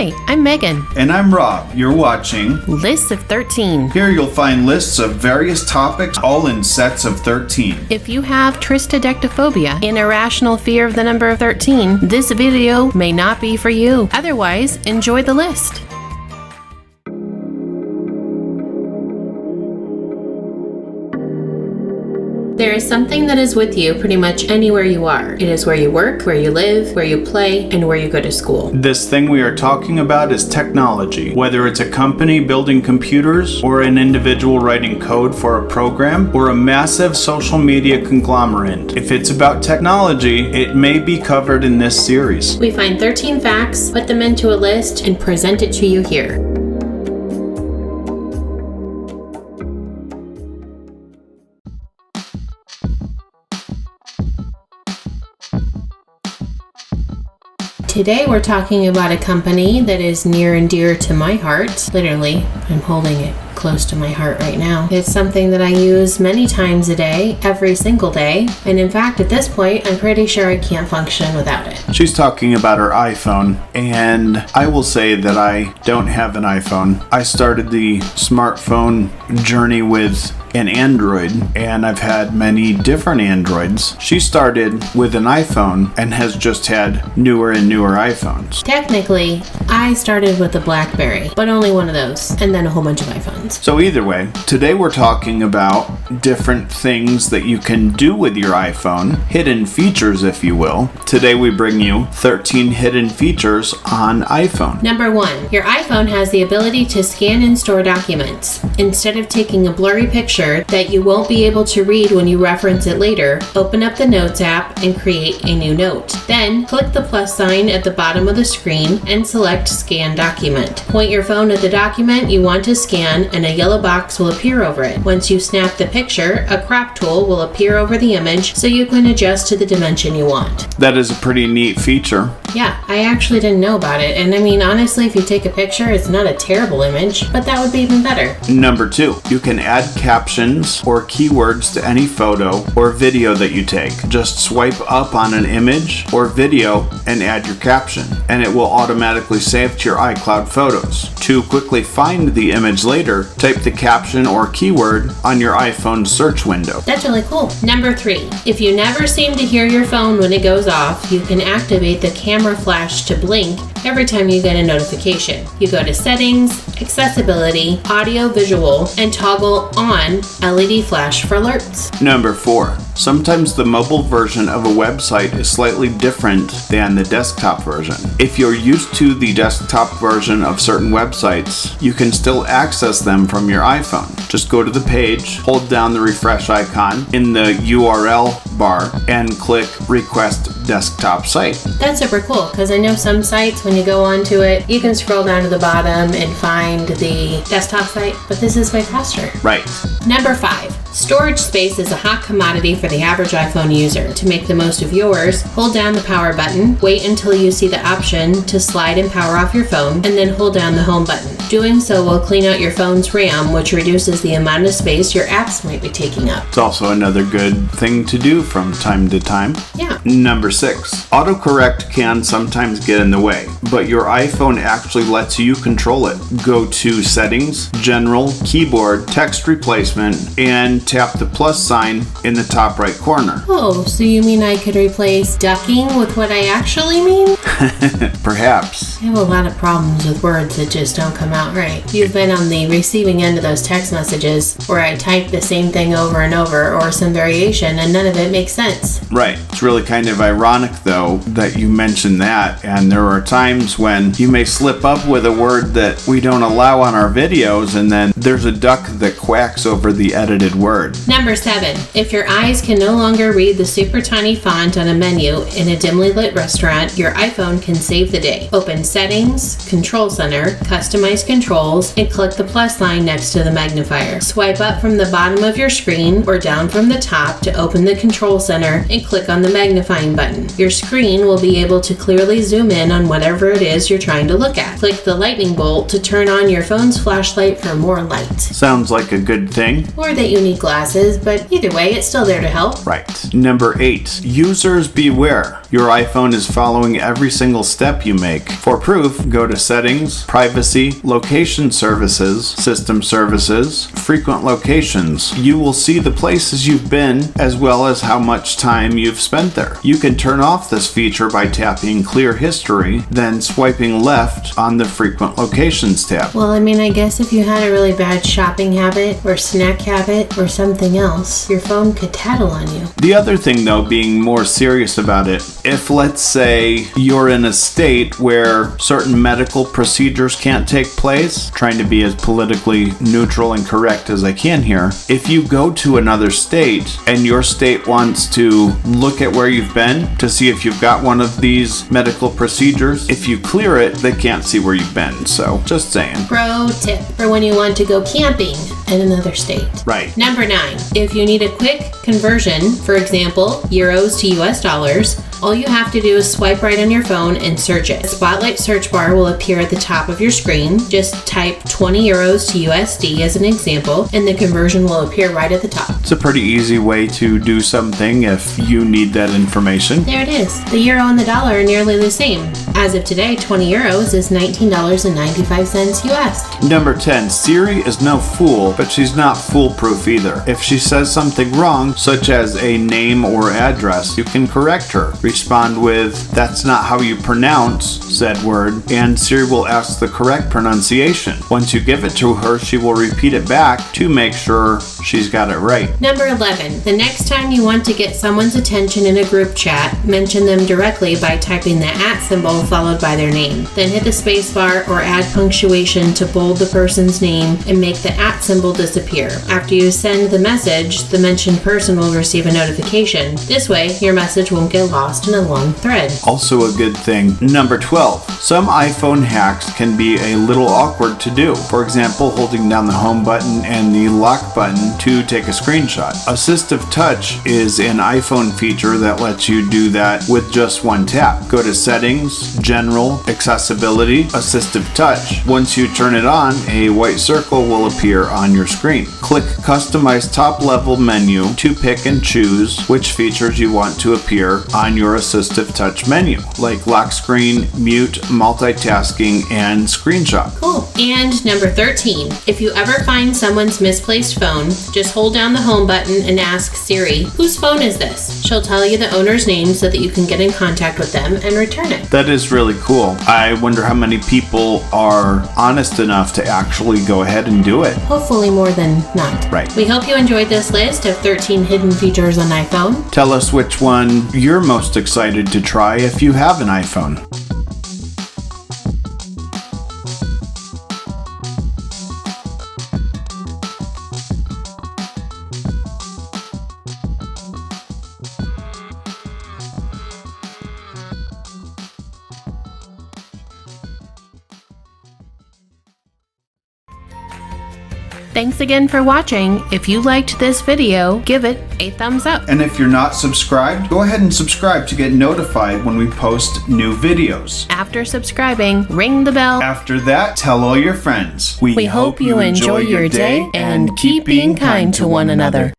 Hi, I'm Megan. And I'm Rob. You're watching Lists of 13. Here you'll find lists of various topics, all in sets of 13. If you have tristodectophobia, an irrational fear of the number 13, this video may not be for you. Otherwise, enjoy the list. There is something that is with you pretty much anywhere you are. It is where you work, where you live, where you play, and where you go to school. This thing we are talking about is technology. Whether it's a company building computers, or an individual writing code for a program, or a massive social media conglomerate. If it's about technology, it may be covered in this series. We find 13 facts, put them into a list, and present it to you here. Today we're talking about a company that is near and dear to my heart. Literally, I'm holding it close to my heart right now. It's something that I use many times a day, every single day. And in fact, at this point, I'm pretty sure I can't function without it. She's talking about her iPhone, and I will say that I don't have an iPhone. I started the smartphone journey with an Android, and I've had many different Androids. She started with an iPhone and has just had newer and newer iPhones. Technically, I started with a BlackBerry, but only one of those, and then a whole bunch of iPhones. So either way, today we're talking about different things that you can do with your iPhone, hidden features if you will. Today we bring you 13 hidden features on iPhone. Number 1, your iPhone has the ability to scan and store documents. Instead of taking a blurry picture that you won't be able to read when you reference it later, open up the Notes app and create a new note. Then click the plus sign at the bottom of the screen and select Scan Document. Point your phone at the document you want to scan and a yellow box will appear over it. Once you snap the picture, a crop tool will appear over the image so you can adjust to the dimension you want. That is a pretty neat feature. Yeah, I actually didn't know about it. And I mean, honestly, if you take a picture, it's not a terrible image, but that would be even better. Number 2, you can add captions or keywords to any photo or video that you take. Just swipe up on an image or video and add your caption, and it will automatically save to your iCloud photos. To quickly find the image later, type the caption or keyword on your iPhone's search window. That's really cool. Number 3, if you never seem to hear your phone when it goes off, you can activate the camera flash to blink every time you get a notification. You go to Settings, Accessibility, Audio Visual, and toggle on LED flash for alerts. Number 4, sometimes the mobile version of a website is slightly different than the desktop version. If you're used to the desktop version of certain websites, you can still access them from your iPhone. Just go to the page, hold down the refresh icon in the URL bar, and click Request Desktop Site. That's super cool, because I know some sites, when you go onto it, you can scroll down to the bottom and find the desktop site, but this is way faster. Right. Number 5, storage space is a hot commodity for the average iPhone user. To make the most of yours, hold down the power button, wait until you see the option to slide and power off your phone, and then hold down the home button. Doing so will clean out your phone's RAM, which reduces the amount of space your apps might be taking up. It's also another good thing to do from time to time. Yeah. Number 6, autocorrect can sometimes get in the way, but your iPhone actually lets you control it. Go to Settings, General, Keyboard, Text Replacement, and tap the plus sign in the top right corner. Oh, so you mean I could replace ducking with what I actually mean? Perhaps. I have a lot of problems with words that just don't come out right. You've been on the receiving end of those text messages where I type the same thing over and over or some variation and none of it makes sense. Right. It's really kind of ironic though that you mentioned that, and there are times when you may slip up with a word that we don't allow on our videos, and then there's a duck that quacks over the edited word. Number 7, if your eyes can no longer read the super tiny font on a menu in a dimly lit restaurant, your iPhone can save the day. Open Settings, Control Center, Customize Controls, and click the plus sign next to the magnifier. Swipe up from the bottom of your screen or down from the top to open the Control Center and click on the magnifying button. Your screen will be able to clearly zoom in on whatever it is you're trying to look at. Click the lightning bolt to turn on your phone's flashlight for more light. Sounds like a good thing. Or that you need glasses, but either way, it's still there to help. Right. Number 8, users beware. your iPhone is following every single step you make. For proof, go to Settings, Privacy, Location Services, System Services, Frequent Locations. You will see the places you've been as well as how much time you've spent there. You can turn off this feature by tapping Clear History, then swiping left on the Frequent Locations tab. Well, I guess if you had a really bad shopping habit or snack habit or something else, your phone could tattle on you. The other thing, though, being more serious about it, if let's say you're in a state where certain medical procedures can't take place, trying to be as politically neutral and correct as I can here, if you go to another state and your state wants to look at where you've been to see if you've got one of these medical procedures, if you clear it, they can't see where you've been. So, just saying. Pro tip for when you want to go camping in another state. Right. Number 9. If you need a quick conversion, for example, euros to US dollars, all you have to do is swipe right on your phone and search it. The Spotlight search bar will appear at the top of your screen. Just type 20 euros to USD as an example, and the conversion will appear right at the top. It's a pretty easy way to do something if you need that information. There it is. The euro and the dollar are nearly the same. As of today, 20 euros is $19.95 US. Number 10. Siri is no fool, but she's not foolproof either. If she says something wrong, such as a name or address, you can correct her. Respond with, "That's not how you pronounce said word," and Siri will ask the correct pronunciation. Once you give it to her, she will repeat it back to make sure she's got it right. Number 11. The next time you want to get someone's attention in a group chat, mention them directly by typing the @ symbol followed by their name. Then hit the spacebar or add punctuation to bold the person's name and make the @ symbol disappear. After you send the message, the mentioned person will receive a notification. This way, your message won't get lost in a long thread. Also a good thing. Number 12. Some iPhone hacks can be a little awkward to do. For example, holding down the home button and the lock button to take a screenshot. Assistive Touch is an iPhone feature that lets you do that with just one tap. Go to Settings, General, Accessibility, Assistive Touch. Once you turn it on, a white circle will appear on your screen. Click Customize Top Level menu to pick and choose which features you want to appear on your Assistive Touch menu, like lock screen, mute, multitasking, and screenshot. Cool. And number 13. If you ever find someone's misplaced phone, just hold down the home button and ask Siri, "Whose phone is this?" She'll tell you the owner's name so that you can get in contact with them and return it. That is really cool. I wonder how many people are honest enough to actually go ahead and do it. Hopefully more than not. Right. We hope you enjoyed this list of 13 hidden features on iPhone. Tell us which one you're most excited to try if you have an iPhone. Thanks again for watching. If you liked this video, give it a thumbs up. And if you're not subscribed, go ahead and subscribe to get notified when we post new videos. After subscribing, ring the bell. After that, tell all your friends. We hope you enjoy your day and keep being kind to one another.